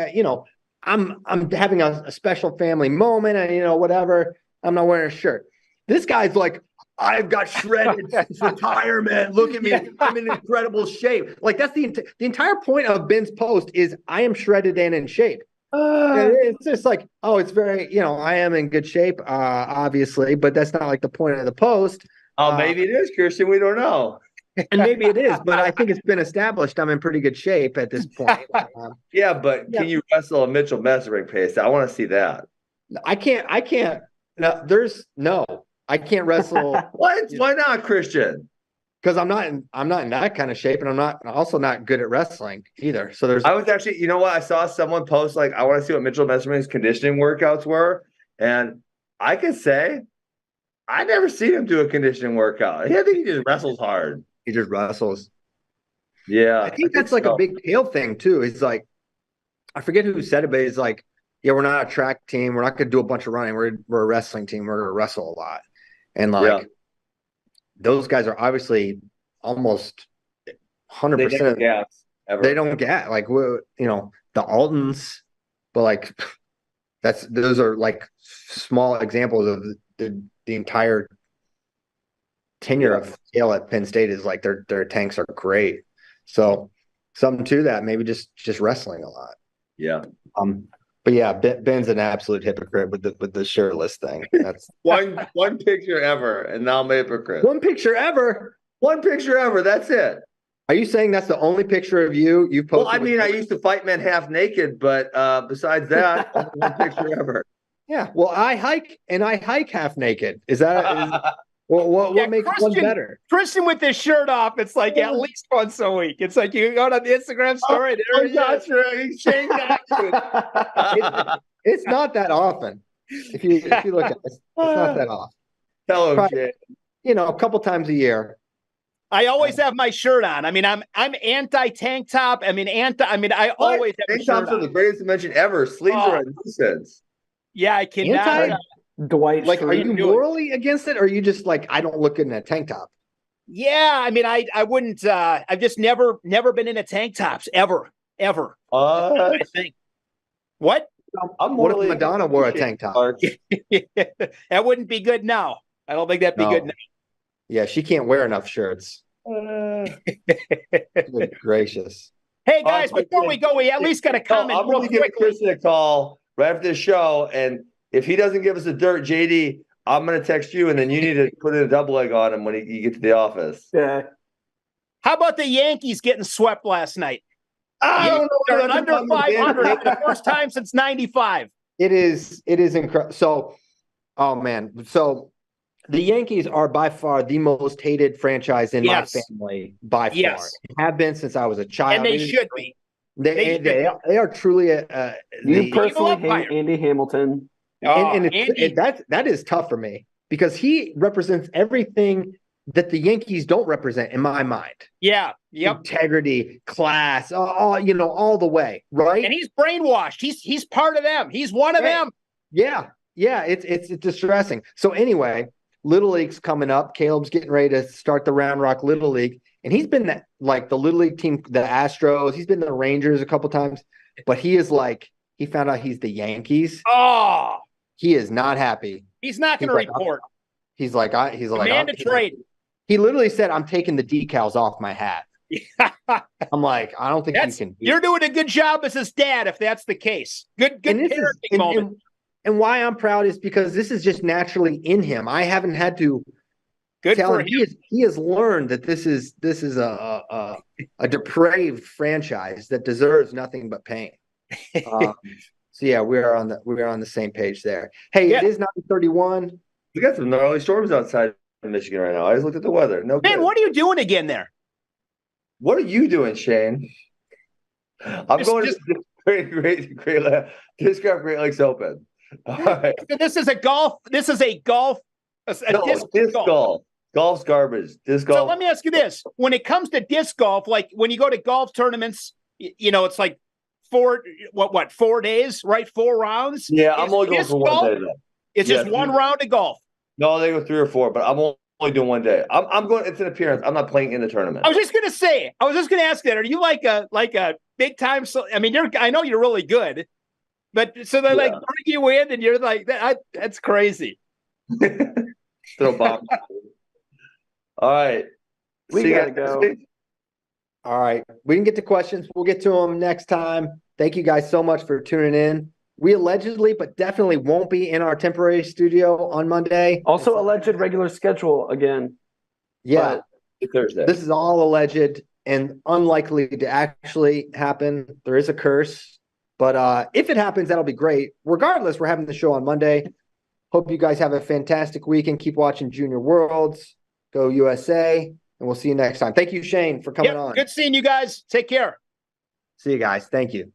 I'm having a special family moment, and whatever. I'm not wearing a shirt. This guy's like, I've got shredded since retirement. Look at me. I'm in incredible shape. Like that's the entire point of Ben's post is I am shredded and in shape. It's just like, oh, it's very, I am in good shape, obviously, but that's not like the point of the post. Oh, maybe it is, Christian. We don't know. And maybe it is, but I think it's been established I'm in pretty good shape at this point. Yeah, but can you wrestle a Mitchell Mesenbrink pace? I want to see that. I can't. No, I can't wrestle. What? Why not, Christian? Because I'm not in that kind of shape, and I'm also not good at wrestling either. So I was actually, you know what? I saw someone post like, I want to see what Mitchell Mesenbrink's conditioning workouts were, and I can say I never seen him do a conditioning workout. I think he just wrestles hard. He just wrestles. Yeah, I think that's like a big tail thing too. He's like, I forget who said it, but he's like, yeah, we're not a track team. We're not going to do a bunch of running. We're a wrestling team. We're going to wrestle a lot, and like. Those guys are obviously almost 100%. They don't get like the Altons, but like those are like small examples of the entire tenure of scale at Penn State is like their tanks are great. So something to that, maybe just wrestling a lot. Yeah. But yeah, Ben's an absolute hypocrite with the shirtless thing. That's one picture ever, and now I'm a hypocrite. One picture ever. That's it. Are you saying that's the only picture of you posted? Well, I mean, I used to fight men half naked, but besides that, only one picture ever. Yeah. Well, I hike half naked. Is that? What makes one better? Christian with his shirt off, it's like at least once a week. It's like you go to the Instagram story. It's not that often. If you look at it, it's not that often. Tell him, Jay. A couple times a year. I always have my shirt on. I mean, I'm anti tank top. I always have tank tops are the greatest invention ever. Sleeves are a nuisance. Yeah, I cannot. Dwight, like, are you morally against it, or are you just like, I don't look good in a tank top? Yeah, I mean, I wouldn't. I've just never been into tank tops ever. I think. What? What if Madonna wore a tank top? That wouldn't be good now. I don't think that'd be good now. Yeah, she can't wear enough shirts. Good gracious. Hey guys, before we go, we at least got to comment. I'm going to give Christian a call right after the show, and if he doesn't give us the dirt, JD, I'm going to text you, and then you need to put in a double leg on him when you get to the office. Yeah. How about the Yankees getting swept last night? I don't know. They're under 500 for the first time since '95. It is incredible. So, oh man. So the Yankees are by far the most hated franchise in my family by far. Yes. Have been since I was a child. And they should be. They are truly you personally hate Andy Hamilton. That is tough for me because he represents everything that the Yankees don't represent in my mind. Yeah. Yep. Integrity, class, all the way, right? And he's brainwashed. He's part of them. He's one of them. Yeah. It's distressing. So anyway, Little League's coming up. Caleb's getting ready to start the Round Rock Little League, and he's been the Little League team, the Astros. He's been the Rangers a couple times, but he found out he's the Yankees. Oh, he is not happy. He's not going to report. He's like, demand a trade. He literally said, "I'm taking the decals off my hat." I'm like, I don't think you can. You're doing a good job as his dad, if that's the case. Good parenting moment. And why I'm proud is because this is just naturally in him. I haven't had to tell him. He has learned that this is a depraved franchise that deserves nothing but pain. So yeah, we are on the same page there. Hey, It is 9:31. We got some gnarly storms outside of Michigan right now. I just looked at the weather. No, man, what are you doing again there? What are you doing, Shane? I'm going to Great Disc Golf Great Lakes Open. All right. This is a golf. This is a golf. Disc golf. Golf's garbage. Disc golf. So let me ask you this: when it comes to disc golf, like when you go to golf tournaments, it's like 4 days, right? 4 rounds. Yeah, I'm only going for 1 day though. It's just one round of golf. No, they go 3 or 4, but I'm only doing 1 day. I'm going. It's an appearance. I'm not playing in the tournament. I was just gonna ask that. Are you like a big time? I mean, I know you're really good. But so they like bring you in, and you're like, that's crazy. Throw bombs. All right. We See you gotta guys. go. All right. We can get to questions. We'll get to them next time. Thank you guys so much for tuning in. We allegedly, but definitely won't be in our temporary studio on Monday. Also, alleged regular schedule again. Yeah. Thursday. This is all alleged and unlikely to actually happen. There is a curse. But if it happens, that'll be great. Regardless, we're having the show on Monday. Hope you guys have a fantastic weekend. Keep watching Junior Worlds. Go USA. And we'll see you next time. Thank you, Shane, for coming on. Good seeing you guys. Take care. See you guys. Thank you.